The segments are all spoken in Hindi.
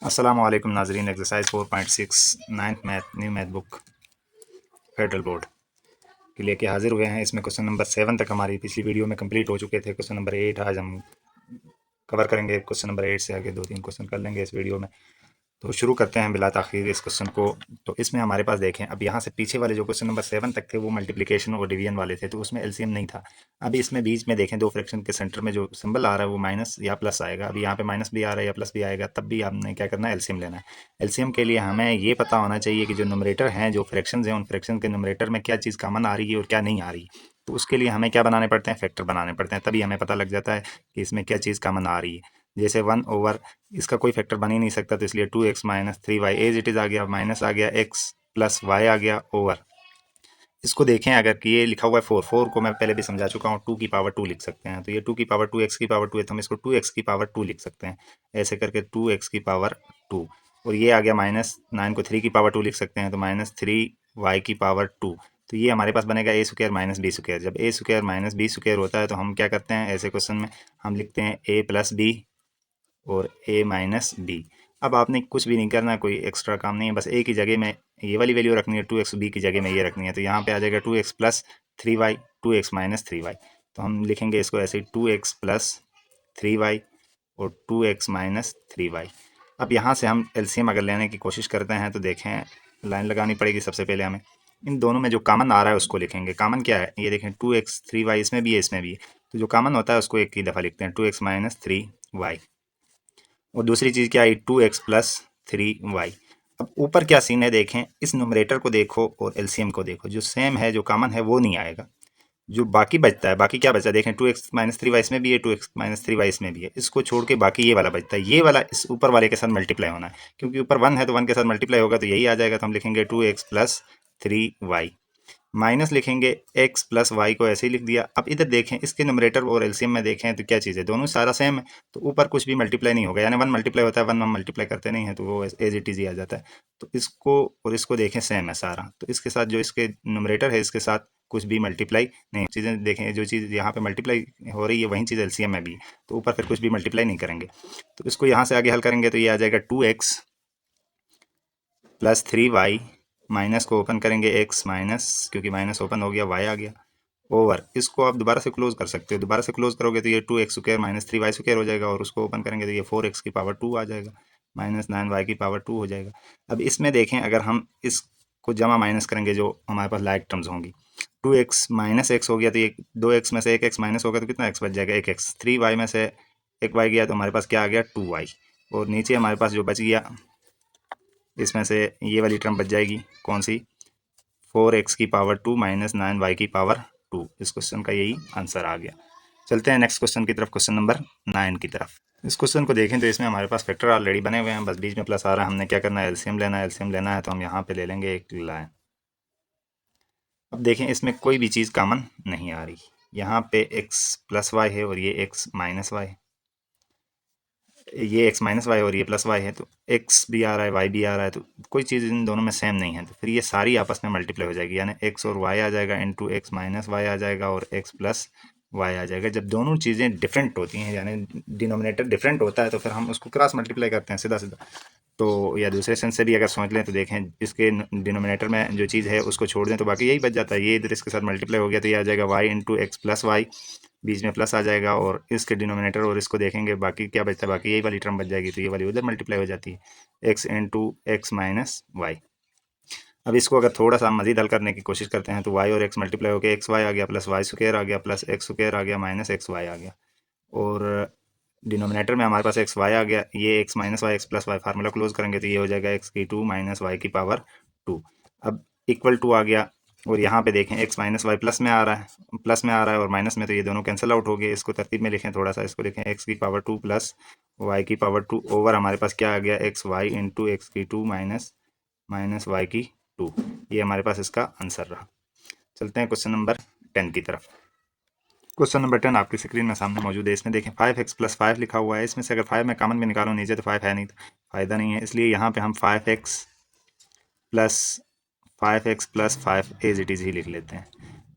अस्सलामु अलैकुम नाजरीन। Exercise 4.6 ninth math new math book federal board के लेके हाजिर हुए हैं। इसमें क्वेश्चन नंबर 7 तक हमारी पिछली वीडियो में कंप्लीट हो चुके थे। क्वेश्चन नंबर 8 आज हम कवर करेंगे। क्वेश्चन नंबर 8 से आगे 2-3 क्वेश्चन कर लेंगे इस वीडियो में। तो शुरू करते हैं बिला ताखीर इस क्वेश्चन को। तो इसमें हमारे पास देखें, अब यहाँ से पीछे वाले जो क्वेश्चन नंबर 7 तक थे वो मल्टीप्लिकेशन और डिवीजन वाले थे, तो उसमें एलसीएम नहीं था। अभी इसमें बीच में देखें, दो फ्रैक्शन के सेंटर में जो सिंबल आ रहा है वो माइनस या प्लस आएगा। अभी यहाँ पे माइनस भी आ रहा है या प्लस भी आएगा, तब भी आपने क्या करना है, एलसीएम लेना है। एलसीएम के लिए हमें ये पता होना चाहिए कि जो न्यूमरेटर हैं, जो फ्रैक्शंस हैं, उन फ्रैक्शन के न्यूमरेटर में क्या चीज़ कॉमन आ रही है और क्या नहीं आ रही। तो उसके लिए हमें क्या बनाने पड़ते हैं, फैक्टर बनाने पड़ते हैं, तभी हमें पता लग जाता है कि इसमें क्या चीज़ कॉमन आ रही है। जैसे 1/, इसका कोई फैक्टर बन ही नहीं सकता, तो इसलिए 2x minus 3y as it is आ गया, माइनस आ गया x प्लस वाई आ गया ओवर। इसको देखें, अगर कि ये लिखा हुआ है 4 को मैं पहले भी समझा चुका हूँ, 2 की पावर 2 लिख सकते हैं। तो ये 2 की पावर 2 x की पावर 2 है, तो हम इसको 2x की पावर 2 लिख सकते हैं। ऐसे करके 2x की पावर 2, और ये आ गया माइनस 9 को 3 की पावर 2 लिख सकते हैं, तो माइनस 3y की पावर 2। तो ये हमारे पास बनेगा ए स्क्वायर माइनस बी स्क्वायर। जब ए स्क्वायर माइनस बी स्क्वायर होता है तो हम क्या करते हैं, ऐसे क्वेश्चन में हम लिखते हैं a प्लस बी और a माइनस बी। अब आपने कुछ भी नहीं करना, कोई एक्स्ट्रा काम नहीं है, बस a की जगह में ये वाली वैल्यू रखनी है, 2x, b की जगह में ये रखनी है। तो यहाँ पे आ जाएगा 2x plus 3y, 2x minus 3y। तो हम लिखेंगे इसको ऐसे, 2x प्लस 3y और 2x माइनस 3y। अब यहाँ से हम एलसीएम अगर लेने की कोशिश करते हैं तो देखें, लाइन लगानी पड़ेगी। सबसे पहले हमें इन दोनों में जो कॉमन आ रहा है उसको लिखेंगे। कॉमन क्या है, ये देखें 2x 3y इसमें भी है, इसमें भी है। तो जो कॉमन होता है उसको एक ही दफ़ा लिखते हैं, 2x माइनस 3y। और दूसरी चीज़ क्या आई, 2x प्लस 3y। अब ऊपर क्या सीन है देखें, इस न्यूमरेटर को देखो और एलसीएम को देखो, जो सेम है, जो कॉमन है वो नहीं आएगा। जो बाकी बचता है, बाकी क्या बचा देखें, 2x माइनस 3y इसमें भी है, 2x माइनस 3y इसमें भी है। इसको छोड़ के बाकी ये वाला बचता है, ये वाला इस ऊपर वाले के साथ मल्टीप्लाई होना है, क्योंकि ऊपर 1 है तो 1 के साथ मल्टीप्लाई होगा तो यही आ जाएगा। तो हम लिखेंगे 2x प्लस 3y, माइनस लिखेंगे x प्लस वाई को ऐसे ही लिख दिया। अब इधर देखें, इसके न्यूमरेटर और एलसीएम में देखें तो क्या चीज़ है, दोनों सारा सेम है, तो ऊपर कुछ भी मल्टीप्लाई नहीं होगा। यानी 1 मल्टीप्लाई होता है, 1 हम मल्टीप्लाई करते नहीं है, तो वो एज इट इज ही आ जाता है। तो इसको और इसको देखें सेम है सारा, तो इसके साथ जो इसके न्यूमरेटर है इसके साथ कुछ भी मल्टीप्लाई नहीं। चीज़ें देखें, जो चीज़ यहाँ पे मल्टीप्लाई हो रही है वही चीज़ एलसीएम में भी है, तो ऊपर फिर कुछ भी मल्टीप्लाई नहीं करेंगे। तो इसको यहाँ से आगे हल करेंगे तो ये आ जाएगा 2x प्लस 3y, माइनस को ओपन करेंगे x माइनस, क्योंकि माइनस ओपन हो गया, y आ गया ओवर। इसको आप दोबारा से क्लोज कर सकते हो, दोबारा से क्लोज करोगे तो ये 2x square minus 3y square हो जाएगा, और उसको ओपन करेंगे तो ये 4x की पावर 2 आ जाएगा, माइनस 9y की पावर 2 हो जाएगा। अब इसमें देखें, अगर हम इसको जमा माइनस करेंगे जो हमारे पास लाइक टर्म्स होंगी, 2x माइनस एक्स हो गया तो ये 2x में से एक x माइनस होगा तो कितना x बच जाएगा, 1x। 3y में से एक y गया तो हमारे पास क्या आ गया, 2y। और नीचे हमारे पास जो बच गया, इसमें से ये वाली टर्म बच जाएगी, कौन सी, 4x की पावर 2 माइनस 9y की पावर 2। इस क्वेश्चन का यही आंसर आ गया। चलते हैं नेक्स्ट क्वेश्चन की तरफ, क्वेश्चन नंबर 9 की तरफ। इस क्वेश्चन को देखें तो इसमें हमारे पास फैक्टर ऑलरेडी बने हुए हैं, बस बीच में प्लस आ रहा है। हमने क्या करना है, एलसीएम लेना है। एलसीएम लेना है तो हम यहाँ पे ले लेंगे एक लाइन। अब देखें, इसमें कोई भी चीज़ कॉमन नहीं आ रही। यहाँ पे x प्लस वाई है और ये x माइनस वाई है, ये x माइनस वाई और ये प्लस वाई है, तो x भी आ रहा है, y भी आ रहा है, तो कोई चीज़ इन दोनों में सेम नहीं है, तो फिर ये सारी आपस में मल्टीप्लाई हो जाएगी। यानी x और y आ जाएगा इंटू x माइनस वाई आ जाएगा और x प्लस वाई आ जाएगा। जब दोनों चीज़ें डिफरेंट होती हैं, यानी डिनोमिनेटर डिफरेंट होता है, तो फिर हम उसको क्रॉस मल्टीप्लाई करते हैं सीधा सीधा। तो या दूसरे सेंस से भी अगर समझ लें तो देखें, इसके डिनोमिनेटर में जो चीज़ है उसको छोड़ दें तो बाकी यही बच जाता है। ये इधर इसके साथ मल्टीप्लाई हो गया तो ये आ जाएगा y into x plus y, बीच में प्लस आ जाएगा, और इसके डिनोमिनेटर और इसको देखेंगे बाकी क्या बचता है, बाकी यही वाली टर्म बच जाएगी, तो ये वाली उधर मल्टीप्लाई हो जाती है, x into x minus y. अब इसको अगर थोड़ा सा मजीद हल करने की कोशिश करते हैं तो y और x मल्टीप्लाई होकर एक्स वाई आ गया, प्लस वाई स्क्वायर आ गया, प्लस एक्स स्क्वायर आ गया, माइनस एक्स वाई आ गया, और डिनोमिनेटर में हमारे पास एक्स वाई आ गया। ये x minus y, x plus y, formula close करेंगे तो ये हो जाएगा एक्स की 2 माइनस वाई की पावर 2। अब इक्वल टू आ गया, और यहाँ पे देखें एक्स माइनस वाई प्लस में आ रहा है, प्लस में आ रहा है और माइनस में, तो ये दोनों कैंसिल आउट हो गए। इसको तरतीब में लिखें थोड़ा सा, इसको लिखें एक्स की पावर 2 प्लस वाई की पावर 2 ओवर हमारे पास क्या आ गया, एक्स वाई इंटू एक्स की 2 माइनस माइनस वाई की 2। ये हमारे पास इसका आंसर रहा। चलते हैं क्वेश्चन नंबर 10 की तरफ। क्वेश्चन नंबर 10 आपकी स्क्रीन में सामने मौजूद है। इसमें देखें 5x प्लस 5 लिखा हुआ है। इसमें से अगर 5 में कॉमन भी निकालो नीचे तो 5 है नहीं, तो फ़ायदा नहीं है, इसलिए यहाँ पे हम 5x plus 5 as it is ही लिख लेते हैं।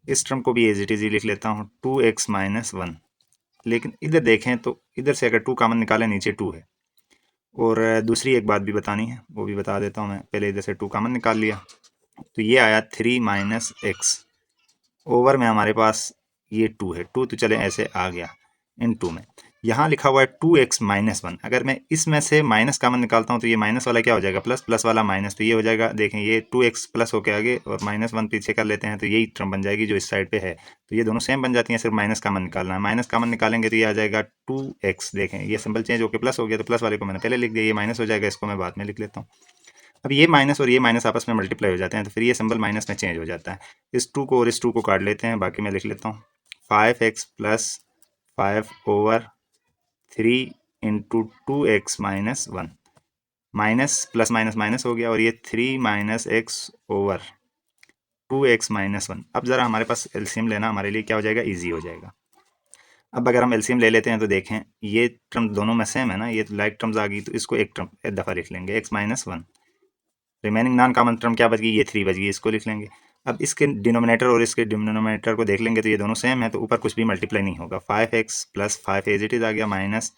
इस टर्म को भी एज इट इज़ ही लिख लेता हूँ, 2x माइनस 1। लेकिन इधर देखें तो इधर से अगर 2 कॉमन निकालें नीचे 2 है, और दूसरी एक बात भी बतानी है, वो भी बता देता हूँ मैं। पहले इधर से 2 कॉमन निकाल लिया, तो ये आया 3 माइनस एक्स। ओवर में हमारे पास ये 2 है, 2 तो चले ऐसे आ गया इन 2 में। यहाँ लिखा हुआ है 2x माइनस 1। अगर मैं इसमें से माइनस कॉमन निकालता हूँ तो ये माइनस वाला क्या हो जाएगा, प्लस, प्लस वाला माइनस, तो ये हो जाएगा। देखें ये 2x प्लस होके आगे और माइनस 1 पीछे कर लेते हैं तो यही टर्म बन जाएगी जो इस साइड पे है। तो ये दोनों सेम बन जाती हैं, सिर्फ माइनस कॉमन निकालना है। माइनस कॉमन निकालेंगे तो ये आ जाएगा 2x। देखें ये सिंबल चेंज होकर प्लस हो गया, तो प्लस वाले को मैंने पहले लिख दिया, ये माइनस हो जाएगा, इसको मैं बाद में लिख लेता हूँ। अब ये माइनस और ये माइनस आपस में मल्टीप्लाई हो जाते हैं, तो फिर ये सिंबल माइनस में चेंज हो जाता है। इस 2 को और इस 2 को काट लेते हैं, बाकी मैं लिख लेता हूँ 5x plus 5 over 3 into 2x minus 1। Minus plus minus minus हो गया, और ये 3 minus x over 2x minus 1। अब ज़रा हमारे पास एलसीएम लेना हमारे लिए क्या हो जाएगा, ईजी हो जाएगा। अब अगर हम एलसीएम ले लेते हैं तो देखें ये टर्म दोनों में सेम है ना, ये लाइक टर्म्स आ गई, तो इसको एक दफ़ा लिख लेंगे x minus 1। Remaining non common term क्या बच गई, ये 3 बच गई, इसको लिख लेंगे। अब इसके डिनोमिनेटर और इसके डिनोमिनेटर को देख लेंगे तो ये दोनों सेम है, तो ऊपर कुछ भी मल्टीप्लाई नहीं होगा। 5x plus 5 as it is आ गया, माइनस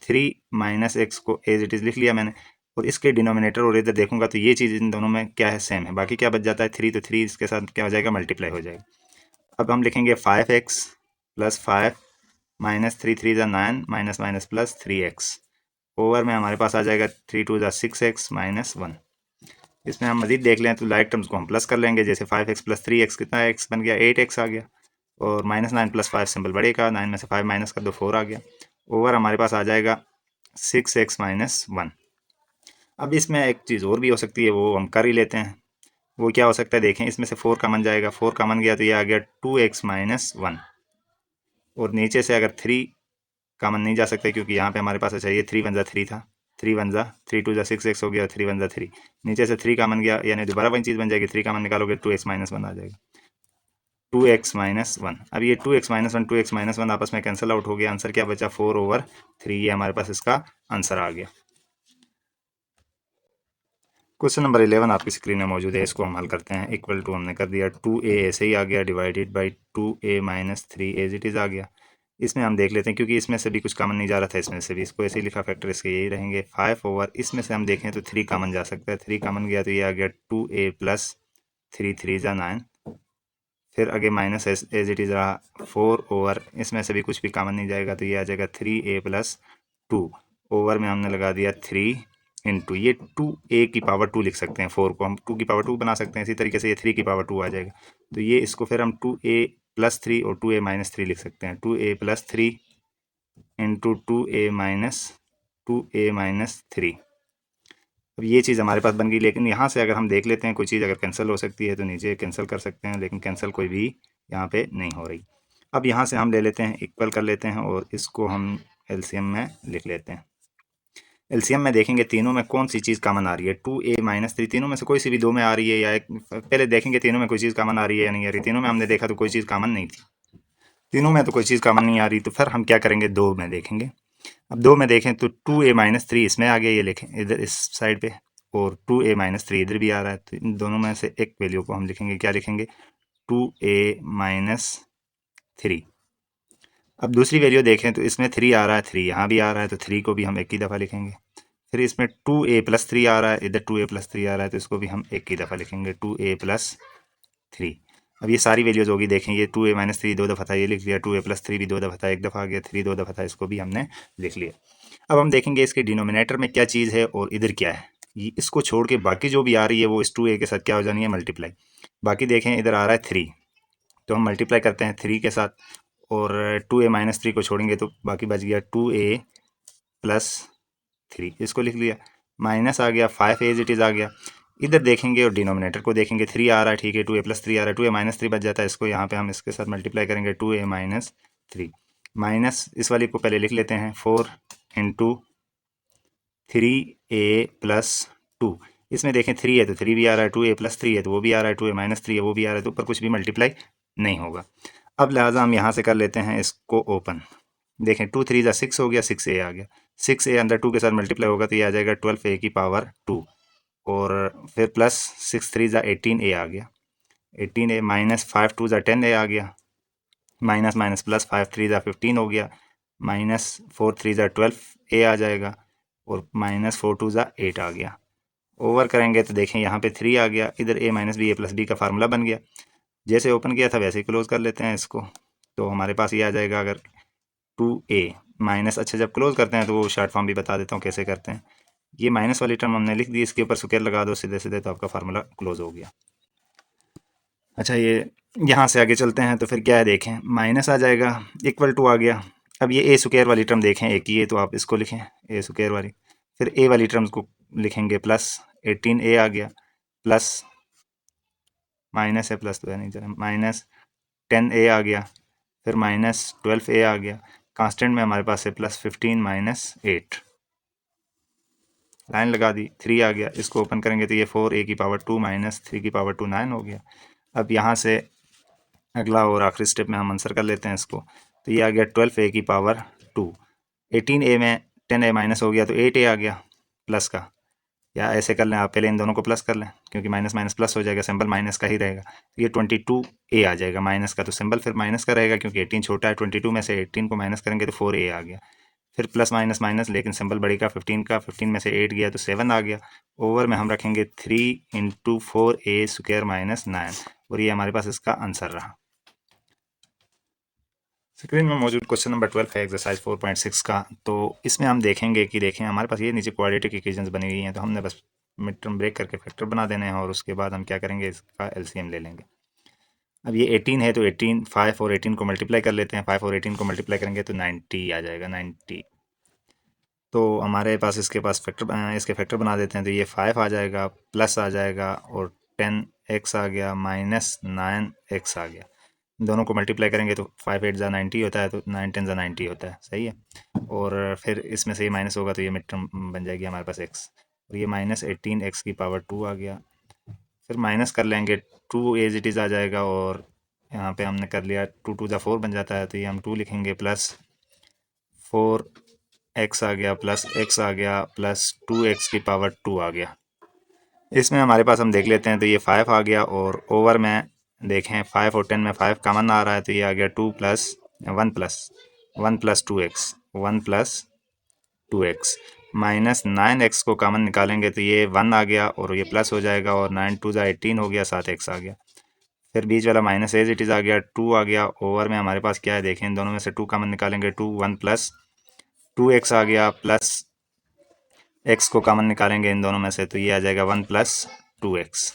3 माइनस एक्स को एज इट इज़ लिख लिया मैंने। और इसके डिनोमिनेटर और इधर देखूंगा तो ये चीज़ इन दोनों में क्या है, सेम है। बाकी क्या बच जाता है 3, तो 3 इसके साथ क्या हो जाएगा, मल्टीप्लाई हो जाएगा। अब हम लिखेंगे 5x प्लस 5 माइनस 3 3 ज़ा 9 minus minus plus 3x। Over में हमारे पास आ जाएगा 3 2 ज़ा 6x माइनस 1। इसमें हम मजीद देख लें तो लाइक टर्म्स को हम प्लस कर लेंगे, जैसे 5x प्लस 3x कितना x बन गया, 8x आ गया। और माइनस 9 प्लस 5 सिंबल बड़े का, 9 में से 5 माइनस कर दो 4 आ गया। ओवर हमारे पास आ जाएगा 6x माइनस 1। अब इसमें एक चीज़ और भी हो सकती है, वो हम कर ही लेते हैं। वो क्या हो सकता है, देखें इसमें से 4 कॉमन जाएगा, 4 कॉमन गया तो ये आ गया 2x माइनस 1। और नीचे से अगर 3 कॉमन नहीं जा सकता क्योंकि यहाँ पे हमारे पास अच्छा ये 3 1 ज़ा 3 था, 3 1 ज़ा 3 2 ज़ा 6x हो गया, 3 1 ज़ा 3। नीचे से 3 कॉमन गया, यानी दोबारा वही चीज़ बन जाएगी, 3 कॉमन निकालोगे 2x माइनस 1 आ जाएगा, 2x माइनस 1। अब ये 2x माइनस 1 2x माइनस 1 आपस में कैंसिल आउट हो गया, आंसर क्या बचा 4/3। ये हमारे पास इसका आंसर आ गया। क्वेश्चन नंबर 11 आपकी स्क्रीन में मौजूद है, इसको हम हल करते हैं। इक्वल टू हमने कर दिया 2a ऐसे ही आ गया, divided by 2a minus 3 as it is आ गया। इसमें हम देख लेते हैं, क्योंकि इसमें से भी कुछ कॉमन नहीं जा रहा था, इसमें से भी, इसको ऐसे ही लिखा, फैक्टर इसके यही रहेंगे 5 ओवर, इसमें से हम देखें तो 3 कॉमन जा सकता है, 3 कॉमन गया तो ये आ गया 2a प्लस 3 3 ज़ा 9। फिर आगे माइनस एज इट इज़ रहा 4 ओवर, इसमें से भी कुछ भी कॉमन नहीं जाएगा तो ये आ जाएगा 3a प्लस 2। ओवर में हमने लगा दिया 3 इंटू ये 2a की पावर 2 लिख सकते हैं, 4 को हम 2 की पावर 2 बना सकते हैं, इसी तरीके से ये 3 की पावर 2 आ जाएगा। तो ये इसको फिर हम 2a प्लस 3 और 2a माइनस 3 लिख सकते हैं, 2a plus 3 into 2a minus 3। अब ये चीज़ हमारे पास बन गई, लेकिन यहाँ से अगर हम देख लेते हैं कोई चीज़ अगर कैंसिल हो सकती है तो नीचे कैंसिल कर सकते हैं, लेकिन कैंसिल कोई भी यहाँ पे नहीं हो रही। अब यहाँ से हम ले लेते हैं, इक्वल कर लेते हैं और इसको हम एलसीएम में लिख लेते हैं। एलसीएम में देखेंगे तीनों में कौन सी चीज़ कॉमन आ रही है, 2a माइनस 3, तीनों में से कोई सी भी दो में आ रही है, या एक पहले देखेंगे तीनों में कोई चीज़ कॉमन आ रही है या नहीं आ रही। तीनों में हमने देखा तो कोई चीज़ कॉमन नहीं थी, तीनों में तो कोई चीज़ कॉमन नहीं आ रही, तो फिर हम क्या करेंगे, दो में देखेंगे। अब दो में देखें तो 2a माइनस 3 इसमें आ गया, ये लिखें इधर इस साइड पे, और 2a माइनस 3 इधर भी आ रहा है, तो इन दोनों में से एक वैल्यू को हम लिखेंगे, क्या लिखेंगे, 2a माइनस 3। अब दूसरी वैल्यू देखें तो इसमें 3 आ रहा है, 3 यहाँ भी आ रहा है, तो 3 को भी हम एक ही दफ़ा लिखेंगे। फिर इसमें 2a प्लस 3 आ रहा है, इधर 2a प्लस 3 आ रहा है, तो इसको भी हम एक ही दफ़ा लिखेंगे, 2a प्लस 3। अब ये सारी वैल्यूज होगी, देखें ये 2a माइनस 3 दो दफ़ा था, ये लिख लिया, 2a प्लस 3 भी दो दफ़ा था, एक दफ़ा आ गया, 3 दो दफ़ा था, इसको भी हमने लिख लिया। अब हम देखेंगे इसके डिनोमिनेटर में क्या चीज़ है और इधर क्या है, ये इसको छोड़ के बाकी जो भी आ रही है वो इस 2a के साथ क्या हो जानी है, मल्टीप्लाई। बाकी देखें इधर आ रहा है 3, तो हम मल्टीप्लाई करते हैं 3 के साथ, और 2a माइनस 3 को छोड़ेंगे तो बाकी बच गया 2a प्लस 3, इसको लिख लिया। माइनस आ गया 5 एज इट इज़ आ गया। इधर देखेंगे और डिनोमिनेटर को देखेंगे, 3 आ रहा है, ठीक है, 2a प्लस 3 आ रहा है, 2a माइनस 3 बच जाता है, इसको यहाँ पे हम इसके साथ मल्टीप्लाई करेंगे, 2a माइनस 3। माइनस इस वाली को पहले लिख लेते हैं, 4 इंटू 3a प्लस 2। इसमें देखें 3 है तो 3 भी आ रहा है, 2a प्लस 3 है तो वो भी आ रहा है, 2a माइनस 3 है वो भी आ रहा है, तो ऊपर कुछ भी मल्टीप्लाई नहीं होगा। अब लिहाजा हम यहाँ से कर लेते हैं इसको ओपन। देखें 2 3 ज़ा 6 हो गया, 6a आ गया, 6a अंदर 2 के साथ मल्टीप्लाई होगा तो ये आ जाएगा 12a की पावर 2, और फिर प्लस 6 3 ज़ा 18a आ गया, 18a माइनस 5 2 ज़ा 10a आ गया, माइनस माइनस प्लस 5 3 ज़ा 15 हो गया, माइनस 4 3 ज़ा 12a आ जाएगा, और माइनस 4 टू ज़ा 8 आ गया। ओवर करेंगे तो देखें यहाँ पे 3 आ गया, इधर a minus b a plus b का फार्मूला बन गया। जैसे ओपन किया था वैसे ही क्लोज कर लेते हैं इसको, तो हमारे पास ये आ जाएगा अगर 2a माइनस, अच्छा जब क्लोज करते हैं तो वो शॉर्ट फॉर्म भी बता देता हूँ कैसे करते हैं। ये माइनस वाली टर्म हमने लिख दी, इसके ऊपर स्क्वायर लगा दो सीधे सीधे, तो आपका फार्मूला क्लोज हो गया। अच्छा ये यहाँ से आगे चलते हैं तो फिर क्या है देखें, माइनस आ जाएगा, इक्वल टू आ गया। अब ये ए स्क्वायर वाली टर्म देखें, एक ही है तो आप इसको लिखें ए स्क्वायर वाली, फिर ए वाली टर्म्स को लिखेंगे प्लस 18a आ गया, प्लस माइनस है प्लस तो है नहीं जरा, माइनस 10a आ गया, फिर माइनस 12a आ गया, कांस्टेंट में हमारे पास है प्लस 15 माइनस 8, लाइन लगा दी, 3 आ गया, इसको ओपन करेंगे तो ये 4a की पावर 2 माइनस 3 की पावर 2 9 हो गया। अब यहाँ से अगला और आखिरी स्टेप में हम आंसर कर लेते हैं इसको, तो ये आ गया 12a की पावर 2, 18a में 10a माइनस हो गया तो 8a आ गया प्लस का, या ऐसे कर लें आप, पहले इन दोनों को प्लस कर लें क्योंकि माइनस माइनस प्लस हो जाएगा, सिंबल माइनस का ही रहेगा, तो ये 22a आ जाएगा माइनस का, तो सिंबल फिर माइनस का रहेगा क्योंकि 18 छोटा है, 22 में से 18 को माइनस करेंगे तो 4a आ गया, फिर प्लस माइनस माइनस लेकिन सिंबल बढ़ेगा 15 का, 15 में से 8 गया तो 7 आ गया, ओवर में हम रखेंगे 3 इंटू 4a स्क्वायर माइनस 9, और ये हमारे पास इसका आंसर रहा। स्क्रीन में मौजूद क्वेश्चन नंबर 12 है एक्सरसाइज 4.6 का, तो इसमें हम देखेंगे कि देखें हमारे पास ये नीचे क्वाड्रेटिक इक्वेशंस बनी हुई हैं, तो हमने बस मिड टर्म ब्रेक करके फैक्टर बना देने हैं और उसके बाद हम क्या करेंगे, इसका एलसीएम ले लेंगे। अब ये 18 है तो 18 5 और 18 को मल्टीप्लाई कर लेते हैं, 5 और 18 को मल्टीप्लाई करेंगे तो 90 आ जाएगा, 90। तो हमारे पास इसके पास फैक्टर, इसके फैक्टर बना देते हैं, तो ये 5 आ जाएगा, प्लस आ जाएगा, और 10x आ गया, माइनस 9x आ गया। दोनों को मल्टीप्लाई करेंगे तो 5 8 ज़ा 90 होता है, तो 9 10 ज़ा 90 होता है, सही है। और फिर इसमें से ये माइनस होगा तो ये मिड टर्म बन जाएगी हमारे पास x, और ये माइनस 18x की पावर 2 आ गया, फिर माइनस कर लेंगे 2 एज इट इज़ आ जाएगा, और यहाँ पे हमने कर लिया 2 2 ज़ा 4 बन जाता है, तो ये हम 2 लिखेंगे, प्लस 4x आ गया, प्लस x आ गया, प्लस 2x की पावर 2 आ गया। इसमें हमारे पास हम देख लेते हैं तो ये 5 आ गया, और ओवर में देखें 5 और 10 में 5 कॉमन आ रहा है, तो ये आ गया 2 plus 1 plus 1 plus 2x 1 plus 2x, minus 9x को कॉमन निकालेंगे तो ये 1 आ गया और ये प्लस हो जाएगा, और 9 2 ज़ा 18 हो गया, 7x आ गया, फिर बीच वाला माइनस एज इट इज़ आ गया, 2 आ गया, ओवर में हमारे पास क्या है देखें, इन दोनों में से 2 कॉमन निकालेंगे, 2 1 प्लस 2x आ गया, प्लस x को कॉमन निकालेंगे इन दोनों में से, तो ये आ जाएगा 1 प्लस 2x।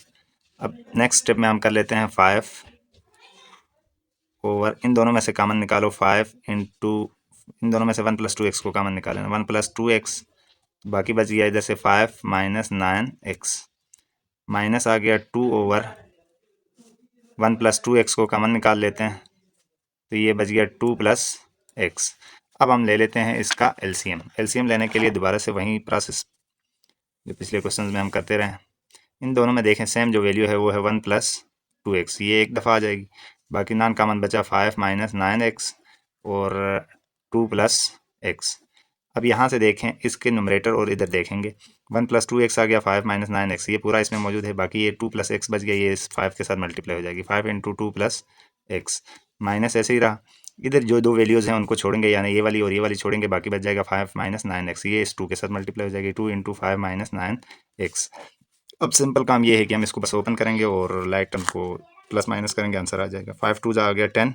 अब नेक्स्ट स्टेप में हम कर लेते हैं 5 ओवर, इन दोनों में से कॉमन निकालो, 5 इंटू, इन दोनों में से 1 प्लस 2x को कॉमन निकालें, 1 प्लस 2x, बाकी बच गया इधर से 5 माइनस 9x, माइनस आ गया 2 ओवर 1 प्लस 2x को कॉमन निकाल लेते हैं, तो ये बच गया 2 प्लस x। अब हम ले लेते हैं इसका एलसीएम। एलसीएम लेने के लिए दोबारा से वही प्रोसेस जो पिछले क्वेश्चन में हम करते रहे, इन दोनों में देखें सेम जो वैल्यू है वो है 1 प्लस 2x, ये एक दफ़ा आ जाएगी, बाकी नॉन कॉमन बचा 5 माइनस 9x और 2 प्लस x। अब यहाँ से देखें इसके नुमरेटर और इधर देखेंगे 1 प्लस 2x आ गया, 5 माइनस 9x ये पूरा इसमें मौजूद है, बाकी ये 2 प्लस x बच गया, ये इस 5 के साथ मल्टीप्लाई हो जाएगी, 5 इंटू 2 प्लस x, माइनस ऐसे ही रहा, इधर जो दो वैल्यूज़ हैं उनको छोड़ेंगे, यानी ये वाली और ये वाली छोड़ेंगे, बाकी बच जाएगा 5 माइनस 9x, ये इस 2 के साथ मल्टीप्लाई हो जाएगी, 2 इंटू 5 माइनस 9x। अब सिंपल काम ये है कि हम इसको बस ओपन करेंगे और लाइक टर्म को प्लस माइनस करेंगे, आंसर आ जाएगा, 5 2 आ गया 10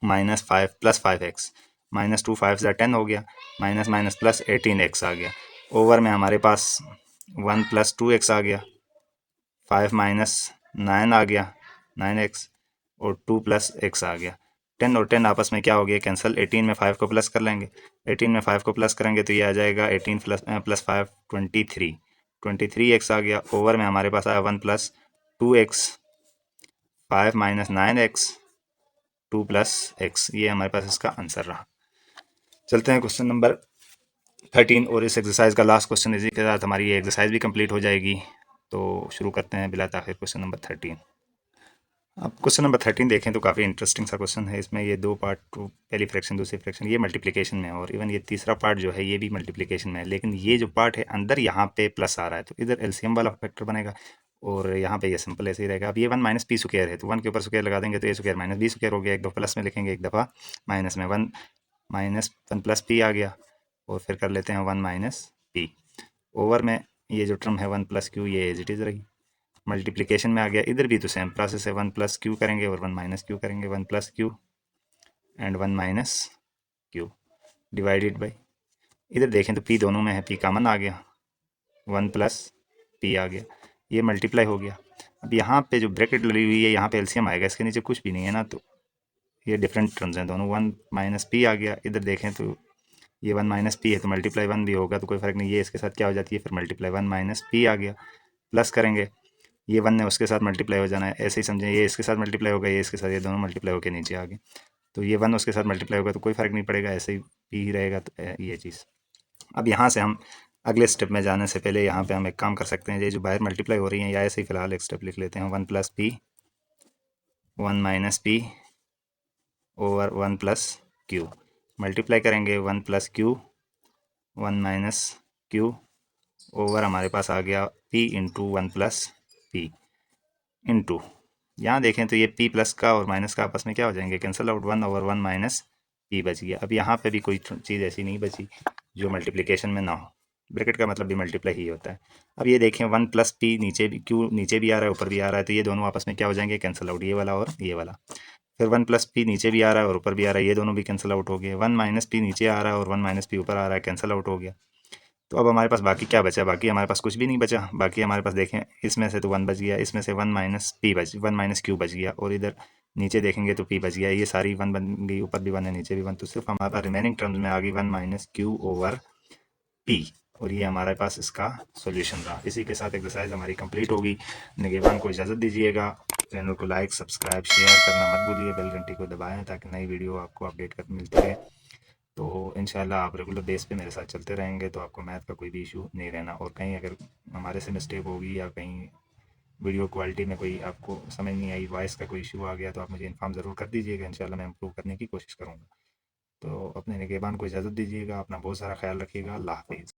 माइनस 5 प्लस 5x, माइनस 2 5 10 हो गया, माइनस माइनस प्लस 18x आ गया, ओवर में हमारे पास 1 प्लस 2x आ गया, 5 माइनस 9 आ गया 9x, और 2 प्लस x आ गया, 10 और 10 आपस में क्या हो गया कैंसिल, 18 में 5 को प्लस कर लेंगे, 18 में 5 को प्लस करेंगे तो ये आ जाएगा 18 प्लस 5 23x आ गया, ओवर में हमारे पास आया 1 plus 2x, 5 minus 9x 2 plus x, ये हमारे पास इसका आंसर रहा। चलते हैं क्वेश्चन नंबर 13, और इस एक्सरसाइज का लास्ट क्वेश्चन, इसी के साथ हमारी ये एक्सरसाइज भी कंप्लीट हो जाएगी। तो शुरू करते हैं बिला ताखिर क्वेश्चन नंबर 13। अब क्वेश्चन नंबर 13 देखें तो काफ़ी इंटरेस्टिंग सा क्वेश्चन है, इसमें ये दो पार्ट, पहली फ्रैक्शन दूसरी फ्रैक्शन, ये मल्टीप्लिकेशन में है, और इवन ये तीसरा पार्ट जो है ये भी मल्टीप्लिकेशन में है, लेकिन ये जो पार्ट है अंदर यहाँ पे प्लस आ रहा है, तो इधर एलसीएम वाला फैक्टर बनेगा, और यहाँ पे ये सिंपल ऐसे ही रहेगा। अब ये 1 माइनस पी स्क्वायर है, तो 1 के ऊपर स्क्वायर लगा देंगे तो ए स्क्वायर माइनस बी स्क्वायर हो गया, एक दफ़ा प्लस में लिखेंगे एक दफ़ा माइनस में, 1 माइनस 1 प्लस पी आ गया, और फिर कर लेते हैं 1 माइनस पी। ओवर में ये जो टर्म है 1 प्लस क्यू ये एज इट इज़ रही। मल्टीप्लिकेशन में आ गया, इधर भी तो सेम प्रोसेस है, 1 प्लस क्यू करेंगे और 1 माइनस क्यू करेंगे, 1 plus Q and 1 minus Q divided by, इधर देखें तो पी दोनों में है, पी कॉमन आ गया, 1 प्लस पी आ गया, ये मल्टीप्लाई हो गया। अब यहाँ पे जो ब्रैकेट लगी हुई है यहाँ पे एलसीएम आएगा, इसके नीचे कुछ भी नहीं है ना, तो ये डिफरेंट टर्म्स हैं दोनों, 1 माइनस पी आ गया, इधर देखें तो ये 1 माइनस पी है तो मल्टीप्लाई 1 भी होगा तो कोई फ़र्क नहीं, ये इसके साथ क्या हो जाती है फिर मल्टीप्लाई 1 माइनस पी आ गया, प्लस करेंगे, ये 1 ने उसके साथ मल्टीप्लाई हो जाना है, ऐसे ही समझें, ये इसके साथ मल्टीप्लाई होगा, ये इसके साथ, ये दोनों मल्टीप्लाई होकर नीचे आ गए, तो ये 1 उसके साथ मल्टीप्लाई होगा तो कोई फ़र्क नहीं पड़ेगा, ऐसे ही पी ही रहेगा, तो ये चीज़। अब यहाँ से हम अगले स्टेप में जाने से पहले यहाँ पे हम एक काम कर सकते हैं, ये जो बाहर मल्टीप्लाई हो रही हैं या ऐसे ही फ़िलहाल एक स्टेप लिख लेते हैं, 1 plus P 1 minus P over 1 plus Q, multiply करेंगे 1 plus Q 1 minus Q over हमारे पास आ गया p into 1 plus P into, यहाँ देखें तो ये p प्लस का और माइनस का आपस में क्या हो जाएंगे, cancel out, 1 over 1 minus P बच गया। अब यहाँ पे भी कोई चीज़ ऐसी नहीं बची जो मल्टीप्लिकेशन में ना हो, ब्रैकेट का मतलब भी मल्टीप्लाई ही होता है। अब ये देखें 1 प्लस पी नीचे भी, क्यू नीचे भी आ रहा है ऊपर भी आ रहा है, तो ये दोनों आपस में क्या हो जाएंगे, कैंसिल आउट, ये वाला और ये वाला। फिर 1 प्लस पी नीचे भी आ रहा है और ऊपर भी आ रहा है, ये दोनों भी कैंसिल आउट हो गए, 1 माइनस पी नीचे आ रहा है और 1 माइनस पी ऊपर आ रहा है, कैंसिल आउट हो गया। तो अब हमारे पास बाकी क्या बचा, बाकी हमारे पास कुछ भी नहीं बचा, बाकी हमारे पास देखें इसमें से तो 1 बच गया, इसमें से 1 माइनस पी बच 1 माइनस क्यू बच गया, और इधर नीचे देखेंगे तो पी बच गया, ये सारी 1 बन गई, ऊपर भी 1 है नीचे भी 1, तो सिर्फ हमारे पास रिमेनिंग टर्म्स में आ गई 1 माइनस क्यू ओवर पी, और ये हमारे पास इसका सॉल्यूशन रहा। इसी के साथ एक्सरसाइज हमारी कंप्लीट होगी। निगेबान को इजाज़त दीजिएगा, चैनल को लाइक सब्सक्राइब शेयर करना मत भूलिए, बेल घंटी को दबाएं ताकि नई वीडियो आपको अपडेट कर मिलती रहे। तो इंशाल्लाह आप रेगुलर बेस पे मेरे साथ चलते रहेंगे तो आपको मैथ का कोई भी इशू नहीं रहना, और कहीं अगर हमारे से मिस्टेक होगी या कहीं वीडियो क्वालिटी में कोई आपको समझ नहीं आई, वॉइस का कोई इशू आ गया तो आप मुझे इन्फॉर्म ज़रूर कर दीजिएगा, इंशाल्लाह मैं इम्प्रूव करने की कोशिश करूँगा। तो अपने निगहबान को इजाज़त दीजिएगा, अपना बहुत सारा ख्याल रखिएगा, अल्लाह हाफिज़।